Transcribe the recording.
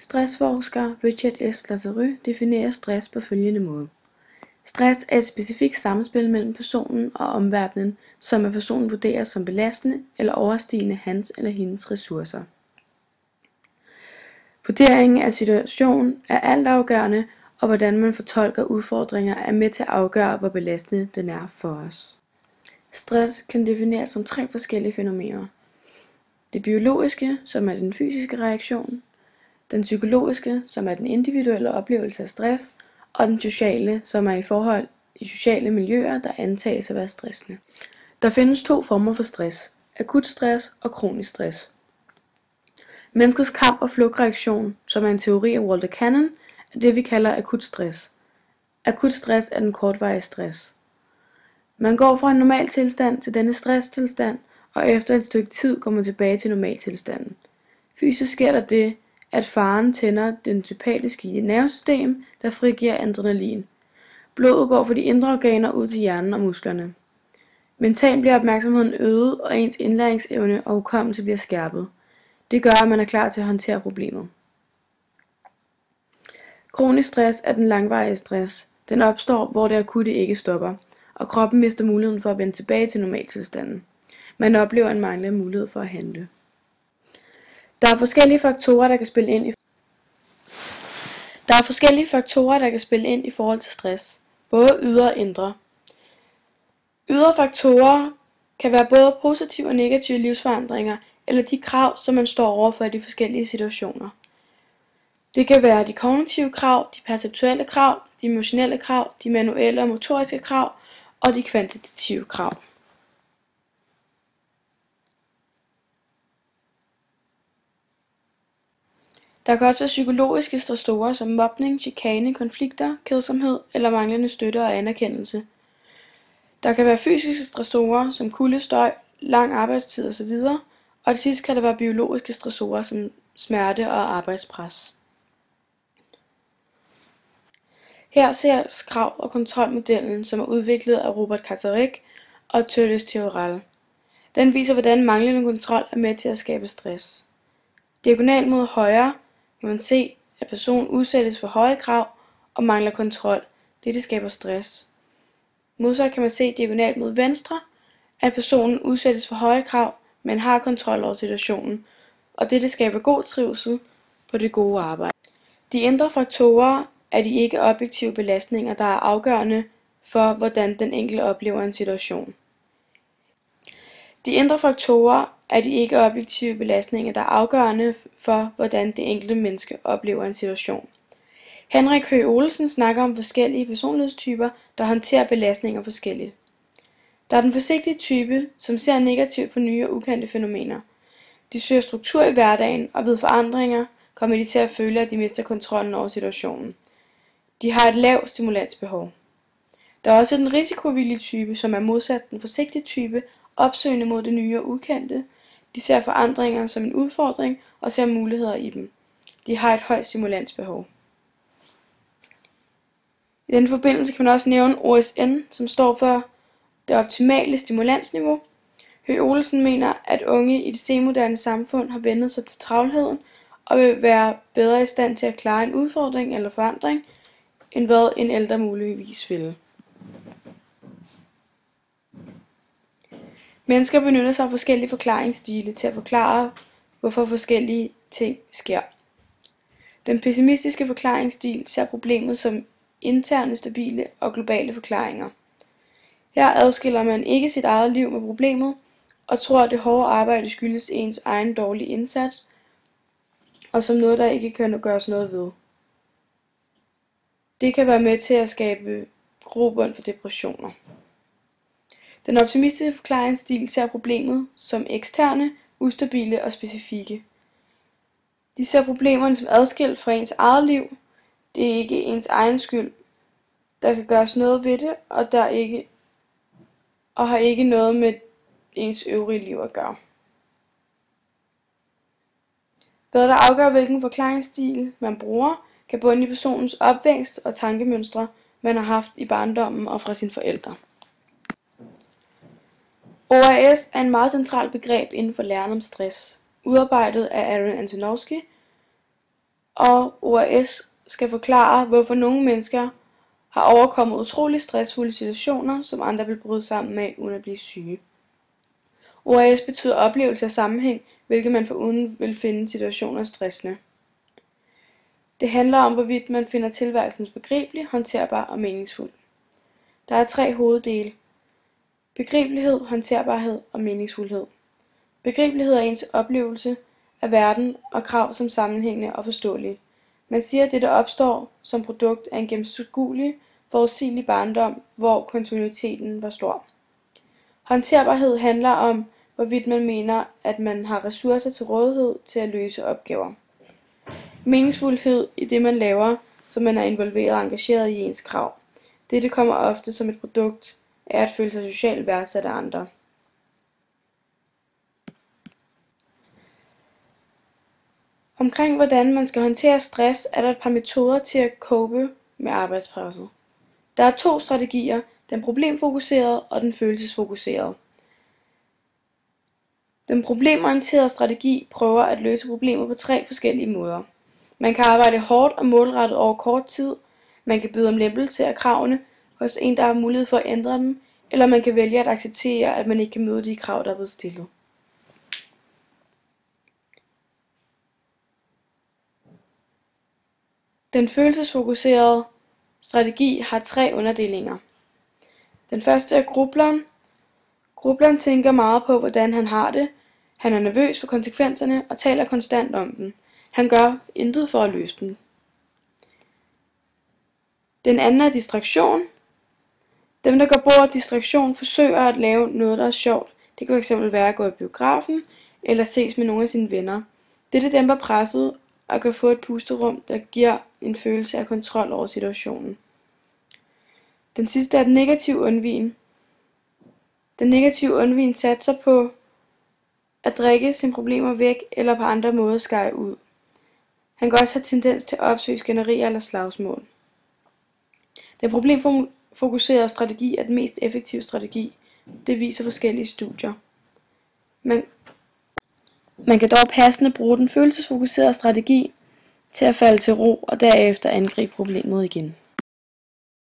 Stressforsker Richard S. Lazarus definerer stress på følgende måde. Stress er et specifikt samspil mellem personen og omverdenen, som af personen vurderes som belastende eller overstigende hans eller hendes ressourcer. Vurderingen af situationen er altafgørende, og hvordan man fortolker udfordringer er med til at afgøre, hvor belastende den er for os. Stress kan defineres som 3 forskellige fænomener. Det biologiske, som er den fysiske reaktion, den psykologiske, som er den individuelle oplevelse af stress, og den sociale, som er i forhold i sociale miljøer, der antages at være stressende. Der findes 2 former for stress: akut stress og kronisk stress. Menneskets kamp- og flugtreaktion, som er en teori af Walter Cannon, er det vi kalder akut stress. Akut stress er den kortvarige stress. Man går fra en normal tilstand til denne stresstilstand, og efter et stykke tid går man tilbage til normaltilstanden. Fysisk sker der det, at faren tænder den sympatiske nervesystem, der frigiver adrenalin. Blodet går fra de indre organer ud til hjernen og musklerne. Mentalt bliver opmærksomheden øget, og ens indlæringsevne og hukommelse bliver skærpet. Det gør, at man er klar til at håndtere problemet. Kronisk stress er den langvarige stress. Den opstår, hvor det akutte ikke stopper, og kroppen mister muligheden for at vende tilbage til normaltilstanden. Man oplever en manglende mulighed for at handle. Der er forskellige faktorer, der kan spille ind i forhold til stress, både ydre og indre. Ydre faktorer kan være både positive og negative livsforandringer, eller de krav, som man står overfor i de forskellige situationer. Det kan være de kognitive krav, de perceptuelle krav, de emotionelle krav, de manuelle og motoriske krav og de kvantitative krav. Der kan også være psykologiske stressorer som mobning, chikane, konflikter, kedsomhed eller manglende støtte og anerkendelse. Der kan være fysiske stressorer som kulde, støj, lang arbejdstid osv. Og til sidst kan der være biologiske stressorer som smerte og arbejdspres. Her ser krav- og kontrolmodellen, som er udviklet af Robert Cartwright og Thales Theorel. Den viser, hvordan manglende kontrol er med til at skabe stress. Diagonalt mod højre kan man se, at personen udsættes for høje krav og mangler kontrol. Dette skaber stress. Modsat kan man se diagonalt mod venstre, at personen udsættes for høje krav, men har kontrol over situationen, og dette skaber god trivsel på det gode arbejde. De indre faktorer er de ikke objektive belastninger, der er afgørende for, hvordan den enkelte oplever en situation. De indre faktorer er de ikke objektive belastninger, der er afgørende for, hvordan det enkelte menneske oplever en situation. Henrik Høegh Olesen snakker om forskellige personlighedstyper, der håndterer belastninger forskelligt. Der er den forsigtige type, som ser negativt på nye og ukendte fænomener. De søger struktur i hverdagen, og ved forandringer kommer de til at føle, at de mister kontrollen over situationen. De har et lavt stimulansbehov. Der er også den risikovillige type, som er modsat den forsigtige type, opsøgende mod det nye og ukendte. De ser forandringer som en udfordring og ser muligheder i dem. De har et højt stimulansbehov. I denne forbindelse kan man også nævne OSN, som står for det optimale stimulansniveau. Høegh Olesen mener, at unge i det senmoderne samfund har vendt sig til travlheden og vil være bedre i stand til at klare en udfordring eller forandring, end hvad en ældre muligvis ville. Mennesker benytter sig af forskellige forklaringsstile til at forklare, hvorfor forskellige ting sker. Den pessimistiske forklaringsstil ser problemet som interne, stabile og globale forklaringer. Her adskiller man ikke sit eget liv med problemet, og tror, at det hårde arbejde skyldes ens egen dårlige indsats, og som noget, der ikke kan gøres noget ved. Det kan være med til at skabe grobund for depressioner. Den optimistiske forklaringsstil ser problemet som eksterne, ustabile og specifikke. De ser problemerne som adskilt fra ens eget liv. Det er ikke ens egen skyld. Der kan gøres noget ved det, og har ikke noget med ens øvrige liv at gøre. Hvad der afgør, hvilken forklaringsstil man bruger, kan bunde i personens opvækst og tankemønstre, man har haft i barndommen og fra sine forældre. OAS er en meget central begreb inden for læren om stress, udarbejdet af Aaron Antonovsky og ORS skal forklare, hvorfor nogle mennesker har overkommet utrolig stressfulde situationer, som andre vil bryde sammen med uden at blive syge. ORS betyder oplevelse af sammenhæng, hvilket man foruden vil finde situationer stressende. Det handler om, hvorvidt man finder tilværelsen begribelig, håndterbar og meningsfuld. Der er 3 hoveddele: begribelighed, håndterbarhed og meningsfuldhed. Begribelighed er ens oplevelse af verden og krav som sammenhængende og forståelige. Man siger, at dette opstår som produkt af en gennemskuelig, forudsigelig barndom, hvor kontinuiteten var stor. Håndterbarhed handler om, hvorvidt man mener, at man har ressourcer til rådighed til at løse opgaver. Meningsfuldhed i det, man laver, så man er involveret og engageret i ens krav. Dette kommer ofte som et produkt af at føle sig socialt værdsat af andre. Omkring hvordan man skal håndtere stress, er der et par metoder til at cope med arbejdspresset. Der er 2 strategier, den problemfokuserede og den følelsesfokuserede. Den problemorienterede strategi prøver at løse problemer på 3 forskellige måder. Man kan arbejde hårdt og målrettet over kort tid, man kan byde om lempelse af kravene hos en, der har mulighed for at ændre dem, eller man kan vælge at acceptere, at man ikke kan møde de krav, der er blevet stillet. Den følelsesfokuserede strategi har 3 underdelinger. Den første er grubleren. Grubleren tænker meget på, hvordan han har det. Han er nervøs for konsekvenserne og taler konstant om dem. Han gør intet for at løse dem. Den anden er distraktion. Dem, der går bort distraktion, forsøger at lave noget, der er sjovt. Det kan fx være at gå i biografen eller ses med nogle af sine venner. Dette dæmper presset og kan få et pusterum, der giver en følelse af kontrol over situationen. Den sidste er den negative undvigen. Den negative undvigen satser på at drikke sine problemer væk eller på andre måder skære ud. Han kan også have tendens til at opsøge skænderier eller slagsmål. Den problemfokuserede strategi er den mest effektive strategi. Det viser forskellige studier. Man kan dog passende bruge den følelsesfokuserede strategi til at falde til ro og derefter angribe problemet igen.